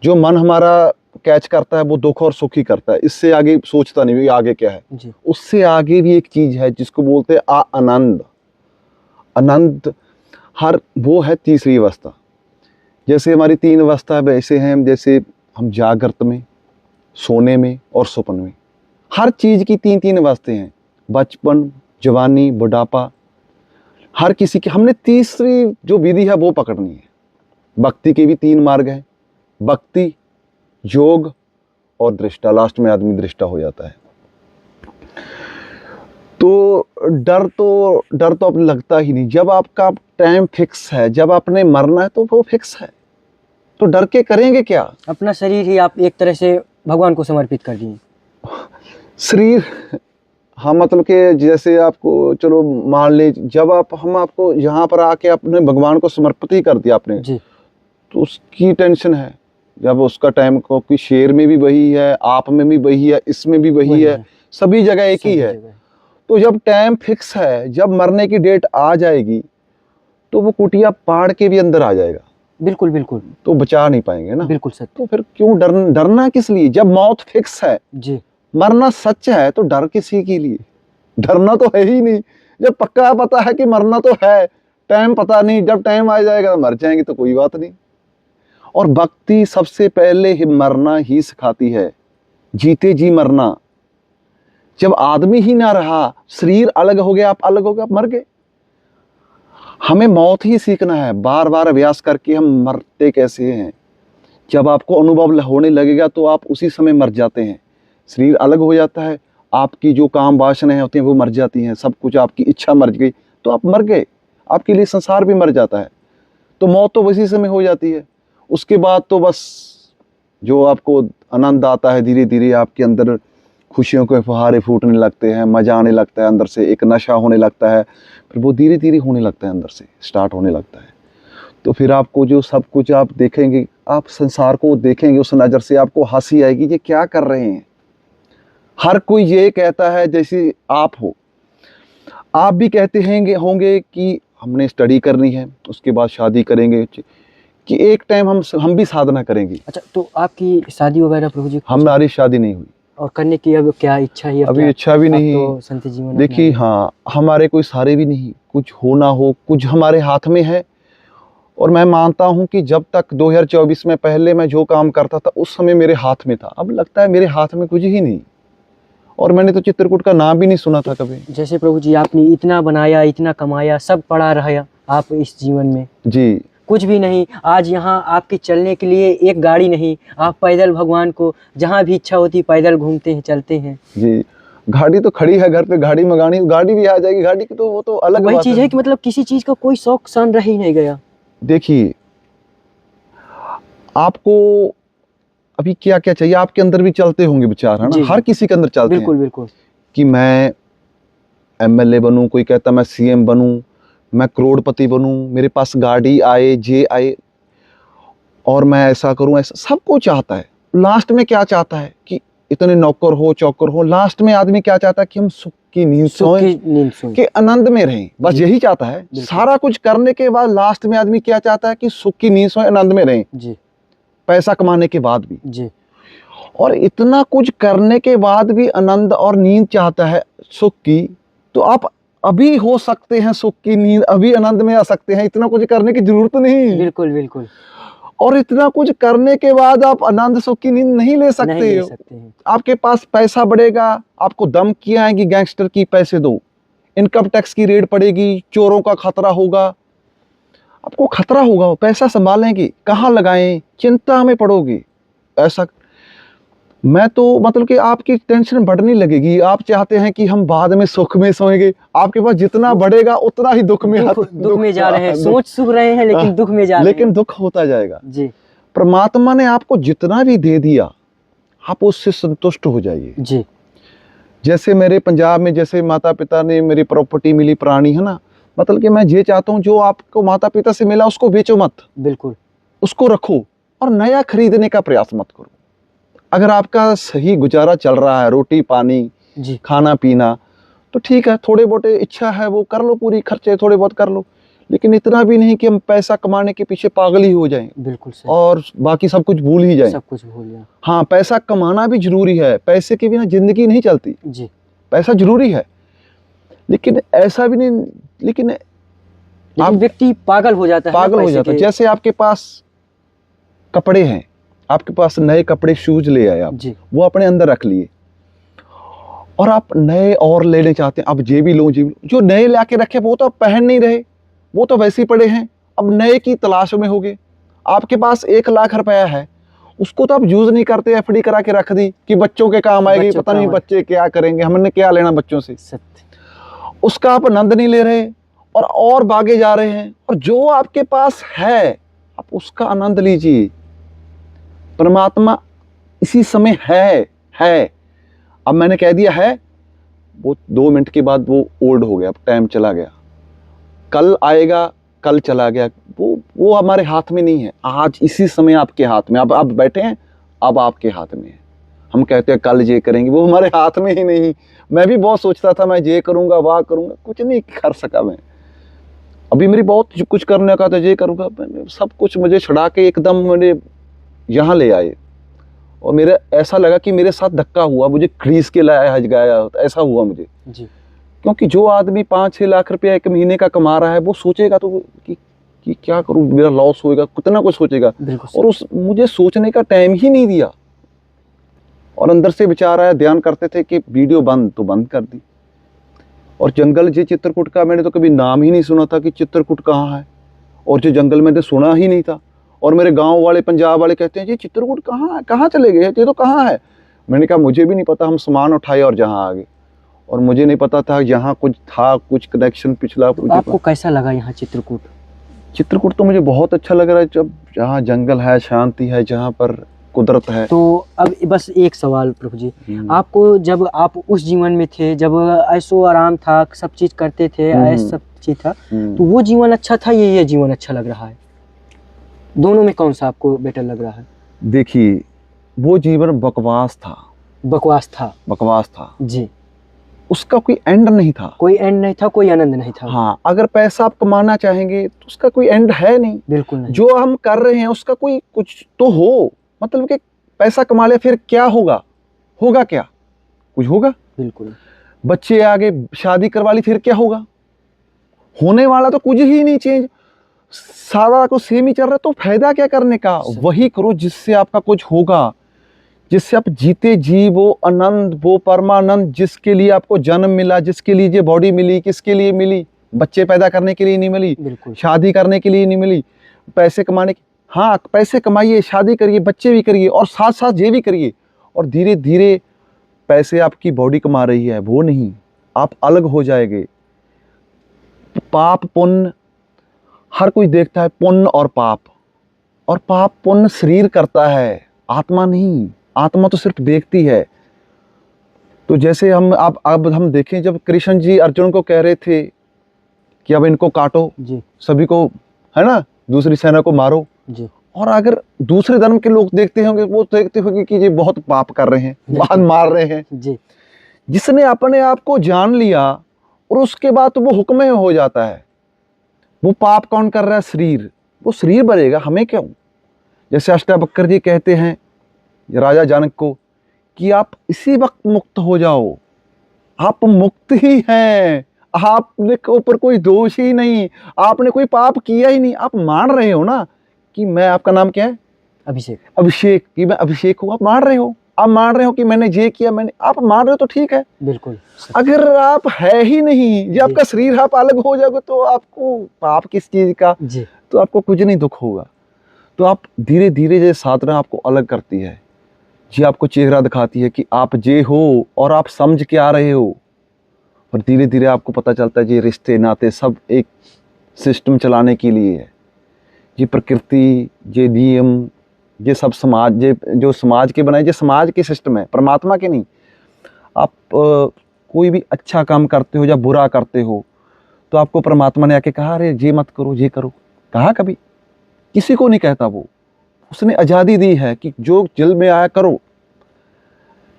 Speaker 2: जो मन हमारा कैच करता है वो दुख और सुख ही करता है, इससे आगे सोचता नहीं भी आगे क्या है जी। उससे आगे भी एक चीज है जिसको बोलते हैं आनंद। आनंद वो है तीसरी अवस्था। जैसे हमारी 3 अवस्था है वैसे हैं, जैसे हम जागृत में, सोने में और स्वप्न में। हर चीज की 3-3 अवस्थाएं हैं, बचपन, जवानी, बुढ़ापा। हर किसी की हमने तीसरी जो विधि है वो पकड़नी है। भक्ति के भी 3 मार्ग हैं, भक्ति, योग और दृष्टा। लास्ट में आदमी दृष्टा हो जाता है। तो डर तो अब लगता ही नहीं। जब आपका टाइम फिक्स है, जब आपने मरना है तो वो फिक्स है, तो डर के करेंगे क्या? अपना
Speaker 1: शरीर ही आप एक तरह से भगवान को समर्पित कर दिए।
Speaker 2: शरीर, हाँ, मतलब कि जैसे आपको, चलो मान ले, जब हम आपको यहाँ पर आके अपने भगवान को समर्पित ही कर दिया आपने जी, तो उसकी टेंशन है। जब उसका टाइम को, कि शेर में भी वही है, आप में भी वही है, इसमें भी वही है, सभी जगह एक ही है। तो जब टाइम फिक्स है, जब मरने की डेट आ जाएगी तो वो कुटिया पाड़ के भी अंदर आ जाएगा।
Speaker 1: बिल्कुल बिल्कुल।
Speaker 2: तो बचा नहीं पाएंगे ना।
Speaker 1: बिल्कुल सत्य।
Speaker 2: तो फिर क्यों डरना किस लिए? जब मौत फिक्स है,
Speaker 1: जी
Speaker 2: मरना सच है, तो डर किसी के लिए? डरना तो है ही नहीं। जब पक्का पता है कि मरना तो है, टाइम पता नहीं, जब टाइम आ जाएगा तो मर जाएंगे, तो कोई बात नहीं। और भक्ति सबसे पहले ही मरना ही सिखाती है, जीते जी मरना। जब आदमी ही ना रहा, शरीर अलग हो गया, आप अलग हो गए, आप मर गए। हमें मौत ही सीखना है, बार बार अभ्यास करके हम मरते कैसे हैं। जब आपको अनुभव होने लगेगा तो आप उसी समय मर जाते हैं। शरीर अलग हो जाता है, आपकी जो काम वासनाएं होती हैं वो मर जाती हैं, सब कुछ, आपकी इच्छा मर गई तो आप मर गए, आपके लिए संसार भी मर जाता है। तो मौत तो उसी समय हो जाती है। उसके बाद तो बस जो आपको आनंद आता है, धीरे धीरे आपके अंदर खुशियों के फुहारे फूटने लगते हैं, मजा आने लगता है, अंदर से एक नशा होने लगता है, फिर वो धीरे धीरे होने लगता है, अंदर से स्टार्ट होने लगता है। तो फिर आपको जो सब कुछ आप देखेंगे, आप संसार को देखेंगे उस नज़र से, आपको हंसी आएगी, ये क्या कर रहे हैं। हर कोई ये कहता है जैसे आप हो, आप भी कहते होंगे कि हमने स्टडी करनी है, उसके बाद शादी करेंगे, कि एक टाइम हम भी साधना करेंगे।
Speaker 1: अच्छा, तो आपकी शादी वगैरह प्रभु जी?
Speaker 2: हमारी शादी नहीं हुई
Speaker 1: और करने की अब क्या इच्छा है?
Speaker 2: अभी इच्छा भी नहीं।
Speaker 1: तो संत जीवन
Speaker 2: देखिए, हाँ, हमारे कोई सारे भी नहीं, कुछ हो ना हो, कुछ हमारे हाथ में है। और मैं मानता हूं कि जब तक 2024 में पहले मैं जो काम करता था उस समय मेरे हाथ में था, अब लगता है मेरे हाथ में कुछ ही नहीं। और मैंने तो चित्रकूट का नाम भी नहीं सुना था कभी।
Speaker 1: जैसे प्रभु जी आपने इतना बनाया, इतना कमाया, सब पड़ा रहा आप इस जीवन में
Speaker 2: जी,
Speaker 1: कुछ भी नहीं। आज यहाँ आपके चलने के लिए एक गाड़ी नहीं, आप पैदल भगवान को जहाँ भी इच्छा होती पैदल घूमते हैं, चलते हैं।
Speaker 2: जी, गाड़ी तो खड़ी है घर पे, गाड़ी मंगानी, गाड़ी भी आ जाएगी, गाड़ी की तो वो तो अलग
Speaker 1: वही
Speaker 2: बात
Speaker 1: चीज है कि मतलब किसी चीज का कोई शौक सान रह ही नहीं गया।
Speaker 2: देखिए, आपको अभी क्या क्या चाहिए, आपके अंदर भी चलते होंगे विचार, है ना, हर किसी के अंदर चलते हैं।
Speaker 1: बिल्कुल बिल्कुल।
Speaker 2: कि मैं एमएलए बनूं, कोई कहता मैं सीएम बनूं, मैं करोड़पति बनूं, मेरे पास गाड़ी आए, जे आए, और मैं ऐसा करूं, ऐसा सब कुछ चाहता है। लास्ट में क्या चाहता है कि इतने नौकर हो, चौकर हो, लास्ट में आदमी क्या चाहता है कि हम सुख की नींद सोएं, कि आनंद में रहें, बस यही चाहता है। सारा कुछ करने के बाद लास्ट में आदमी क्या चाहता है कि सुख की नींद सोएं, आनंद में रहें जी, पैसा कमाने के बाद भी जी। और इतना कुछ करने के बाद भी आनंद और नींद चाहता है सुख की, तो आप अभी हो सकते हैं सुख की नींद, अभी आनंद में आ सकते हैं, इतना कुछ करने की जरूरत नहीं। बिल्कुल बिल्कुल। और इतना कुछ करने के बाद आप आनंद सुख की नींद नहीं ले सकते, नहीं ले सकते हैं। आपके पास पैसा बढ़ेगा, आपको धमकियां आएंगी गैंगस्टर की, पैसे दो, इनकम टैक्स की रेड पड़ेगी, चोरों का खतरा होगा, आपको खतरा होगा, पैसा संभालेंगे कहाँ लगाएं, चिंता में पड़ोगे। ऐसा मैं तो मतलब कि आपकी टेंशन बढ़ने लगेगी, आप चाहते हैं कि हम बाद में सुख में सोएंगे, आपके पास जितना बढ़ेगा उतना ही दुख में दुख में जा रहे हैं, सोच सुख रहे हैं लेकिन दुख में जा रहे हैं, लेकिन दुख होता जाएगा जी। परमात्मा ने आपको जितना भी दे दिया, आप उससे संतुष्ट हो जाइए जी। जैसे मेरे पंजाब में, जैसे माता पिता ने मेरी प्रॉपर्टी मिली पुरानी, है ना, मतलब कि मैं ये चाहता हूँ जो आपको माता पिता से मिला उसको बेचो मत, बिल्कुल, उसको रखो और नया खरीदने का प्रयास मत करो। अगर आपका सही गुजारा चल रहा है, रोटी पानी जी, खाना पीना, तो ठीक है, थोड़े बहुत इच्छा है वो कर लो, पूरी खर्चे थोड़े बहुत कर लो, लेकिन इतना भी नहीं कि हम पैसा कमाने के पीछे पागल ही हो जाएं, बिल्कुल सही, और बाकी सब कुछ भूल ही जाएं। सब कुछ भूल जाएं। हाँ, पैसा कमाना भी जरूरी है, पैसे के बिना जिंदगी नहीं चलती जी, पैसा जरूरी है, लेकिन ऐसा भी नहीं, लेकिन व्यक्ति पागल हो जाता है, पागल हो जाता है। जैसे आपके पास कपड़े हैं, आपके पास नए कपड़े, शूज ले आए आप जी, वो अपने अंदर रख लिए, और आप नए और लेने चाहते हैं, अब जे भी लो, जो नए लाके रखे वो तो आप पहन नहीं रहे, वो तो वैसे ही पड़े हैं, अब नए की तलाश में होगे। आपके पास 1 लाख रुपया है, उसको तो आप यूज नहीं करते, एफडी करा के रख दी कि बच्चों के काम आएगी, पता नहीं बच्चे क्या करेंगे, हमने क्या लेना बच्चों से, उसका आप आनंद नहीं ले रहे और भागे जा रहे हैं। और जो आपके पास है आप उसका आनंद लीजिए, परमात्मा इसी समय है। अब मैंने कह दिया है, वो 2 मिनट के बाद वो ओल्ड हो गया, अब टाइम चला गया, कल आएगा, कल चला गया, वो हमारे हाथ में नहीं है। आज इसी समय आपके हाथ में, अब आप बैठे हैं, अब आपके हाथ में है। हम कहते हैं कल ये करेंगे, वो हमारे हाथ में ही नहीं। मैं भी बहुत सोचता था मैं ये करूंगा, वाह करूंगा, कुछ नहीं कर सका मैं। अब अभी मेरी बहुत कुछ करने का था, ये करूँगा, मैंने सब कुछ मुझे छुड़ा के एकदम मैंने यहाँ ले आए। और मेरा ऐसा लगा कि मेरे साथ धक्का हुआ, मुझे खरीस के लाया हज गया, ऐसा हुआ मुझे
Speaker 1: जी।
Speaker 2: क्योंकि जो आदमी 5-6 लाख रुपया एक महीने का कमा रहा है वो सोचेगा तो कि क्या करूँ, मेरा लॉस होएगा, कितना कुछ सोचेगा। और उस मुझे सोचने का टाइम ही नहीं दिया। और अंदर से विचार आया, ध्यान करते थे कि वीडियो बंद, तो बंद कर दी। और जंगल जी चित्रकूट का मैंने तो कभी नाम ही नहीं सुना था कि चित्रकूट कहाँ है, और जो जंगल मैंने सुना ही नहीं था। और मेरे गांव वाले, पंजाब वाले कहते हैं जी चित्रकूट कहाँ है, कहाँ चले गए, ये तो कहाँ है। मैंने कहा मुझे भी नहीं पता, हम सामान उठाए और जहाँ आ गए। और मुझे नहीं पता था यहाँ कुछ था, कुछ कनेक्शन पिछला।
Speaker 1: तो आपको कैसा लगा यहाँ चित्रकूट?
Speaker 2: चित्रकूट तो मुझे बहुत अच्छा लग रहा है, जब जहाँ जंगल है, शांति है, जहाँ पर कुदरत है।
Speaker 1: तो अब बस एक सवाल प्रभु जी, आपको जब आप उस जीवन में थे, जब ऐशो आराम था, सब चीज करते थे, ऐसा सब चीज था, तो वो जीवन अच्छा था, ये जीवन अच्छा लग रहा है? दोनों में कौन सा आपको बेटर लग रहा है?
Speaker 2: देखिए, वो जीवन बकवास था।
Speaker 1: बकवास था?
Speaker 2: बकवास था
Speaker 1: जी।
Speaker 2: उसका कोई एंड नहीं था।
Speaker 1: कोई एंड नहीं था, कोई आनंद नहीं था।
Speaker 2: हाँ, अगर पैसा आप कमाना चाहेंगे तो उसका कोई एंड है नहीं।
Speaker 1: बिल्कुल नहीं।
Speaker 2: जो हम कर रहे हैं उसका कोई कुछ तो हो, मतलब कि पैसा कमा ले फिर क्या होगा, होगा क्या, कुछ होगा?
Speaker 1: बिल्कुल।
Speaker 2: बच्चे आगे शादी करवा ली फिर क्या होगा, होने वाला तो कुछ ही नहीं चेंज, सारा कुछ सेम ही चल रहा है। तो फायदा क्या करने का? वही करो जिससे आपका कुछ होगा, जिससे आप जीते जी वो आनंद, वो परमानंद, जिसके लिए आपको जन्म मिला, जिसके लिए ये बॉडी मिली, किसके लिए मिली? बच्चे पैदा करने के लिए नहीं मिली, शादी करने के लिए नहीं मिली, पैसे कमाने के। हाँ, पैसे कमाइए, शादी करिए, बच्चे भी करिए, और साथ साथ ये भी करिए। और धीरे धीरे पैसे आपकी बॉडी कमा रही है, वो नहीं, आप अलग हो जाएंगे। पाप पुण्य हर कोई देखता है, पुण्य और पाप, और पाप पुण्य शरीर करता है, आत्मा नहीं। आत्मा तो सिर्फ देखती है। तो जैसे अब हम देखें, जब कृष्ण जी अर्जुन को कह रहे थे कि अब इनको काटो जी, सभी को, है ना, दूसरी सेना को मारो जी। और अगर दूसरे धर्म के लोग देखते होंगे, वो देखते होंगे कि ये बहुत पाप कर रहे हैं, बहुत मार रहे हैं जी। जिसने अपने आप को जान लिया और उसके बाद तो वो हुक्म में हो जाता है। वो पाप कौन कर रहा है? शरीर। वो शरीर बनेगा, हमें क्यों? जैसे अष्टावक्र जी कहते हैं राजा जनक को कि आप इसी वक्त मुक्त हो जाओ, आप मुक्त ही हैं, आपने ऊपर कोई दोष ही नहीं, आपने कोई पाप किया ही नहीं। आप मान रहे हो ना कि मैं, आपका नाम क्या है? अभिषेक। अभिषेक, कि मैं अभिषेक हूँ, आप मान रहे हो। आप मान रहे हो कि मैंने ये किया, मैंने, आप मान रहे हो तो ठीक है। बिल्कुल। अगर आप है ही नहीं, ये आपका शरीर, आप अलग हो जाओगे तो आपको पाप किस चीज का जी, तो आपको कुछ नहीं दुख होगा। तो आप धीरे धीरे ये साधना आपको अलग करती है जी, आपको चेहरा दिखाती है कि आप जे हो और आप समझ के आ रहे हो। और धीरे धीरे आपको पता चलता है ये रिश्ते नाते सब एक सिस्टम चलाने के लिए है। ये प्रकृति, ये नियम, ये सब समाज, ये जो समाज के बनाए, ये समाज के सिस्टम है, परमात्मा के नहीं। आप कोई भी अच्छा काम करते हो या बुरा करते हो तो आपको परमात्मा ने आके कहा अरे ये मत करो, ये करो, कहा कभी? किसी को नहीं कहता। वो उसने आज़ादी दी है कि जो दिल में आया करो।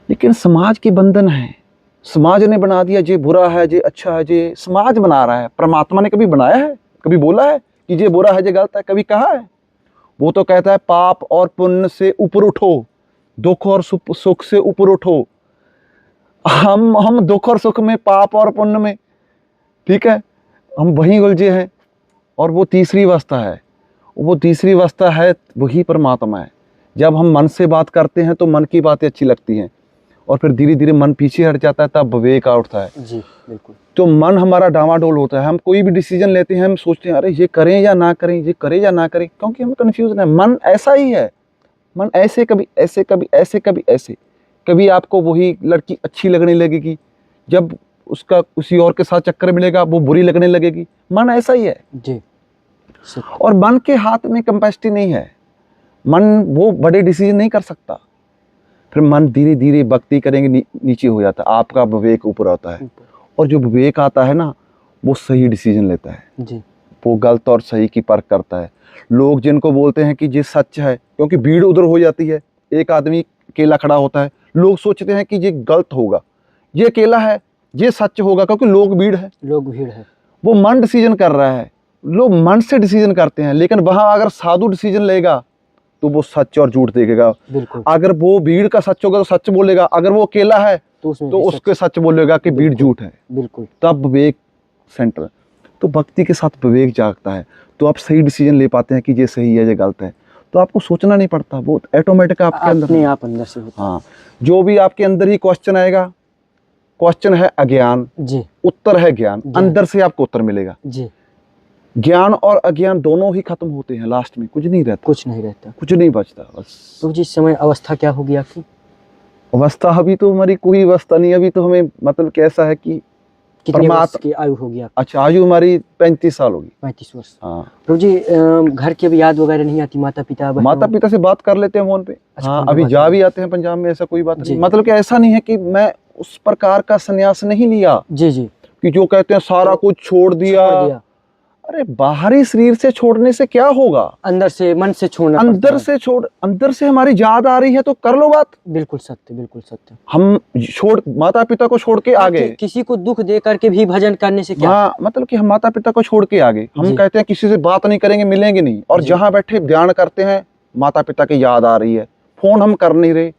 Speaker 2: लेकिन समाज के बंधन है, समाज ने बना दिया ये बुरा है, ये अच्छा है, ये समाज बना रहा है। परमात्मा ने कभी बनाया है? कभी बोला है कि ये बुरा है, ये गलत है? कभी कहा है? वो तो कहता है पाप और पुण्य से ऊपर उठो, दुख और सुख से ऊपर उठो। हम दुख और सुख में, पाप और पुण्य में, ठीक है, हम वहीं उलझे हैं। और वो तीसरी अवस्था है, वो तीसरी अवस्था है, वही परमात्मा है। जब हम मन से बात करते हैं तो मन की बातें अच्छी लगती हैं, और फिर धीरे धीरे मन पीछे हट जाता है, तब विवेक आ उठता है जी। बिल्कुल। तो मन हमारा डामाडोल होता है, हम कोई भी डिसीजन लेते हैं, हम सोचते हैं अरे ये करें या ना करें, ये करें या ना करें, क्योंकि हम कन्फ्यूजन है। मन ऐसा ही है, मन ऐसे, कभी ऐसे, कभी ऐसे, कभी ऐसे। कभी आपको वही लड़की अच्छी लगने लगेगी, जब उसका किसी और के साथ चक्कर मिलेगा वो बुरी लगने लगेगी। मन ऐसा ही है जी। और मन के हाथ में कैपेसिटी नहीं है, मन वो बड़े डिसीजन नहीं कर सकता। फिर मन धीरे धीरे भक्ति करेंगे नीचे हो जाता है, आपका विवेक ऊपर आता है। और जो विवेक आता है ना, वो सही डिसीजन लेता है जी। वो गलत और सही की परख करता है। लोग जिनको बोलते हैं कि ये सच है, क्योंकि भीड़ उधर हो जाती है, एक आदमी अकेला खड़ा होता है, लोग सोचते हैं कि ये गलत होगा, ये अकेला है, ये सच होगा, क्योंकि लोग भीड़ है। लोग भीड़ है, वो मन डिसीजन कर रहा है लोग मन से डिसीजन करते हैं, लेकिन वहां अगर साधु डिसीजन लेगा तो वो सच और झूठ देखेगा।
Speaker 1: बिल्कुल।
Speaker 2: अगर वो भीड़ का सच होगा तो सच बोलेगा, अगर वो अकेला है तो उसके सच बोलेगा कि भीड़ झूठ है।
Speaker 1: बिल्कुल।
Speaker 2: तब विवेक सेंटर, तो भक्ति के साथ विवेक जागता है, तो आप सही डिसीजन ले पाते हैं कि ये सही है ये गलत है। तो आपको सोचना नहीं पड़ता, वो ऑटोमेटिक आपके
Speaker 1: अंदर से होता है।
Speaker 2: हाँ, जो भी आपके अंदर ही क्वेश्चन आएगा, क्वेश्चन है अज्ञान
Speaker 1: जी,
Speaker 2: उत्तर है ज्ञान, अंदर से आपको उत्तर मिलेगा
Speaker 1: जी।
Speaker 2: ज्ञान और अज्ञान दोनों ही खत्म होते हैं, लास्ट में कुछ नहीं रहता,
Speaker 1: कुछ नहीं रहता,
Speaker 2: कुछ नहीं बचता बस।
Speaker 1: तो जिस समय अवस्था क्या होगी आपकी?
Speaker 2: अवस्था अभी तो हमारी कोई अवस्था नहीं, अभी तो हमें मतलब कैसा है कि
Speaker 1: कितनी वर्ष की आयु होगी आपकी?
Speaker 2: अच्छा, आयु हमारी 35 साल होगी।
Speaker 1: 35 वर्ष।
Speaker 2: हाँ
Speaker 1: प्रभु जी, घर की अभी याद वगैरह नहीं आती? माता पिता
Speaker 2: से बात कर लेते हैं फोन पे।
Speaker 1: अच्छा,
Speaker 2: हाँ, अभी जा भी आते हैं पंजाब में, ऐसा कोई बात नहीं। मतलब कि ऐसा नहीं है कि मैं उस प्रकार का संन्यास नहीं लिया
Speaker 1: जी जी,
Speaker 2: कि जो कहते हैं सारा कुछ छोड़ दिया। अरे बाहरी शरीर से छोड़ने से क्या होगा, अंदर से मन से छोड़ना, अंदर से छोड़, अंदर से हमारी याद आ रही है तो कर लो बात। बिल्कुल सत्य, बिल्कुल सत्य। हम छोड़ माता पिता को छोड़ के आगे,
Speaker 1: किसी को दुख दे करके भी भजन करने से क्या?
Speaker 2: हाँ, मतलब कि हम माता पिता को छोड़ के आगे, हम कहते हैं किसी से बात नहीं करेंगे, मिलेंगे नहीं, और जहां बैठे ध्यान करते हैं माता पिता की याद आ रही है, फोन हम कर नहीं रहे,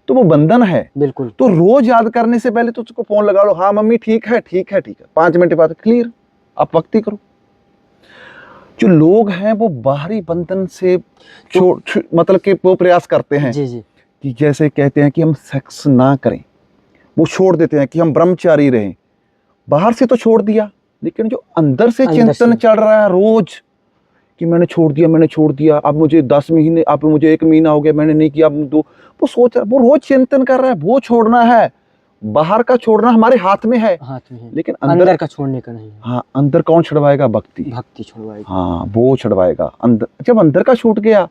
Speaker 2: तो वो बंधन है। बिल्कुल। तो रोज याद करने से पहले तो उसको फोन लगा लो, हाँ मम्मी ठीक है ठीक है ठीक है, 5 मिनट बाद क्लियर, आप भक्ति करो। जो लोग हैं वो बाहरी बंधन से मतलब कि वो प्रयास करते हैं जी जी, कि जैसे कहते हैं कि हम सेक्स ना करें, वो छोड़ देते हैं कि हम ब्रह्मचारी रहें, बाहर से तो छोड़ दिया, लेकिन जो अंदर से चिंतन चल रहा है रोज कि मैंने छोड़ दिया, अब मुझे 10 महीने, अब मुझे 1 महीना हो गया मैंने नहीं किया, अब तो वो सोच रहा है, वो रोज चिंतन कर रहा है, वो छोड़ना है। बाहर का छोड़ना हमारे हाथ में है, लेकिन अंदर का छोड़ने का नहीं है। हाँ, अंदर कौन छुड़वाएगा? भक्ति छुड़वाएगा। हाँ, वो छुड़वाएगा अंदर। जब अंदर का छूट गया,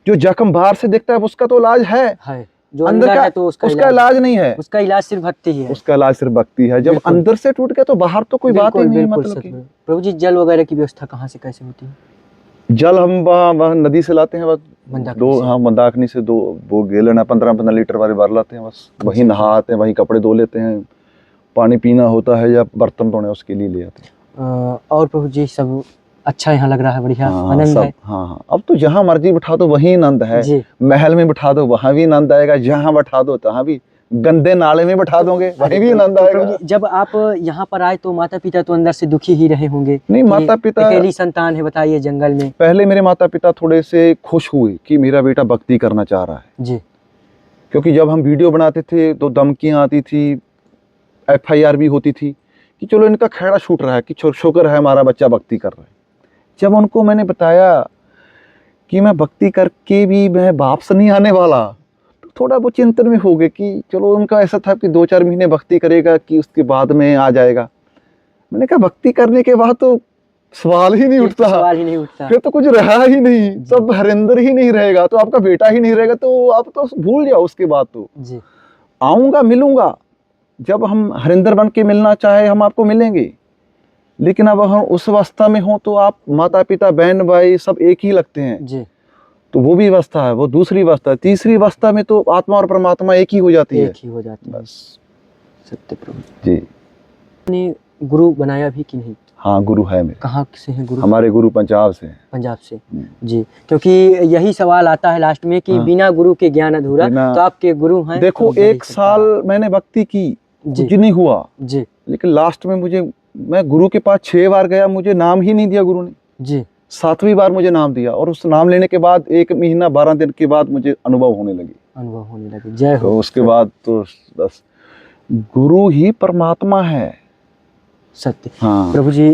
Speaker 2: जो जख्म बाहर से दिखता है उसका तो इलाज है, जो अंदर का है तो उसका इलाज नहीं है, उसका इलाज सिर्फ भक्ति ही है, उसका इलाज सिर्फ भक्ति है। जब अंदर से टूट गया तो बाहर तो कोई बात ही नहीं। मतलब प्रभु जी, जल वगैरह की व्यवस्था कहाँ से कैसे होती है? जल हम वहाँ नदी से लाते हैं, बस मंदाकिनी से 2 वो गैलन है, 15 लीटर वाले भर लाते हैं, बस वही नहाते हैं, वही कपड़े धो लेते हैं, पानी पीना होता है या बर्तन धोने उसके लिए ले आते हैं। और प्रभु जी सब अच्छा यहाँ लग रहा है, बढ़िया आनंद है। हाँ, अब तो जहाँ मर्जी बिठा दो वही आनंद है, महल में बिठा दो वहाँ भी आनंद आएगा, जहाँ बिठा दो तहाँ भी, गंदे नाले में बिठा दोगे वहीं भी आनंद आएगा। जब आप यहाँ पर आए तो माता पिता तो अंदर से दुखी ही रहे होंगे? नहीं, माता पिता अकेली संतान है, बताइए जंगल में। पहले मेरे माता पिता थोड़े से खुश हुए कि मेरा बेटा भक्ति करना चाह रहा है जी, क्योंकि जब हम वीडियो बनाते थे तो धमकियाँ आती थी, FIR भी होती थी कि चलो इनका खैड़ा छूट रहा है, कि शुक्र है हमारा बच्चा भक्ति कर रहा है। जब उनको मैंने बताया कि मैं भक्ति करके भी मैं वापस नहीं आने वाला, थोड़ा वो चिंतन में हो गए कि चलो, उनका ऐसा था कि 2-4 महीने भक्ति करेगा कि उसके बाद में आ जाएगा। मैंने कहा भक्ति करने के बाद तो सवाल ही नहीं उठता, फिर तो कुछ रहा ही नहीं, सब हरिंदर ही नहीं रहेगा, तो आपका बेटा ही नहीं रहेगा, तो आप तो भूल जाओ उसके बाद तो जी। आऊंगा, मिलूंगा, जब हम हरिंदर बन के मिलना चाहे हम आपको मिलेंगे, लेकिन अब हम उस अवस्था में हो तो आप माता पिता बहन भाई सब एक ही लगते हैं जी, तो वो भी अवस्था है, वो दूसरी अवस्था है। तीसरी अवस्था में तो आत्मा और परमात्मा एक ही हो जाती है, बस। सत्य प्रभु जी। आपने गुरु बनाया भी कि नहीं? हाँ, गुरु है मेरे। कहाँ से हैं गुरु? हमारे गुरु पंजाब से हैं। पंजाब से जी, क्योंकि यही सवाल आता है लास्ट में कि बिना गुरु के ज्ञान अधूरा, तो आपके गुरु हैं। देखो, 1 साल मैंने भक्ति की, कुछ नहीं हुआ जी, लेकिन लास्ट में मैं गुरु के पास 6 बार गया, मुझे नाम ही नहीं दिया गुरु ने जी, 7वीं बार मुझे नाम दिया, और उस नाम लेने के बाद 1 महीना 12 दिन के बाद मुझे अनुभव होने लगी। जय हो। तो उसके बाद तो बस गुरु ही परमात्मा है। सत्य। हाँ प्रभु जी,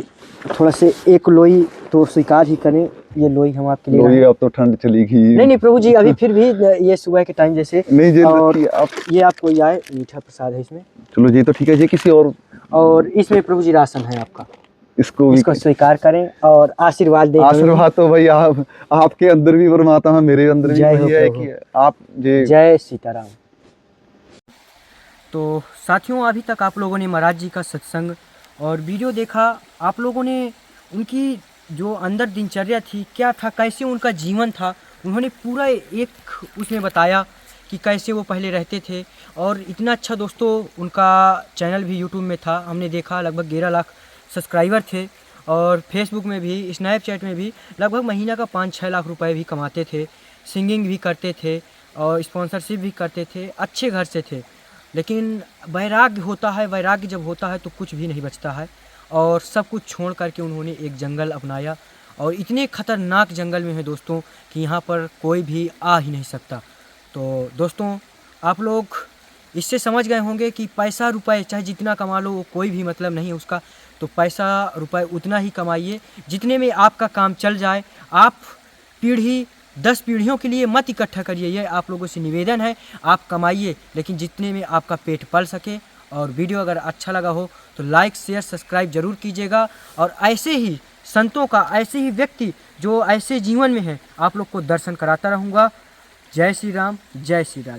Speaker 2: थोड़ा से एक लोई तो स्वीकार ही करें, ये लोई हम आपके लिए लोई। अब तो ठंड चली गई। नहीं प्रभु जी, अभी फिर भी ये सुबह के टाइम जैसे नहीं, और ये आपको ये आए, मीठा प्रसाद है इसमें। चलो जी, तो ठीक है जी। किसी और इसमें प्रभु जी राशन है आपका, इसको स्वीकार करें और आशीर्वाद दें। आशीर्वाद तो भाई आपके अंदर भी परमात्मा है, मेरे अंदर भी वही है कि आप जय सीताराम। तो साथियों, अभी तक आप लोगों ने महाराज जी का सत्संग और वीडियो देखा, आप लोगों ने उनकी जो अंदर दिनचर्या थी, क्या था, कैसे उनका जीवन था, उन्होंने पूरा एक उसमें बताया कि कैसे वो पहले रहते थे। और इतना अच्छा दोस्तों, उनका चैनल भी यूट्यूब में था, हमने देखा, लगभग 11 लाख सब्सक्राइबर थे।
Speaker 1: और फेसबुक में भी, स्नैपचैट में भी लगभग महीना का 5-6 लाख रुपए भी कमाते थे। सिंगिंग भी करते थे और स्पॉन्सरशिप भी करते थे, अच्छे घर से थे। लेकिन वैराग्य होता है, वैराग्य जब होता है तो कुछ भी नहीं बचता है और सब कुछ छोड़ कर के उन्होंने एक जंगल अपनाया और इतने खतरनाक जंगल में है दोस्तों कि यहाँ पर कोई भी आ ही नहीं सकता। तो दोस्तों आप लोग इससे समझ गए होंगे कि पैसा रुपए चाहे जितना कमा लो वो कोई भी मतलब नहीं है उसका। तो पैसा रुपए उतना ही कमाइए जितने में आपका काम चल जाए। आप पीढ़ी 10 पीढ़ियों के लिए मत इकट्ठा करिए, ये आप लोगों से निवेदन है। आप कमाइए लेकिन जितने में आपका पेट पल सके। और वीडियो अगर अच्छा लगा हो तो लाइक शेयर सब्सक्राइब जरूर कीजिएगा। और ऐसे ही संतों का, ऐसे ही व्यक्ति जो ऐसे जीवन में हैं, आप लोग को दर्शन कराता रहूँगा। जय श्री राम, जय श्री राम।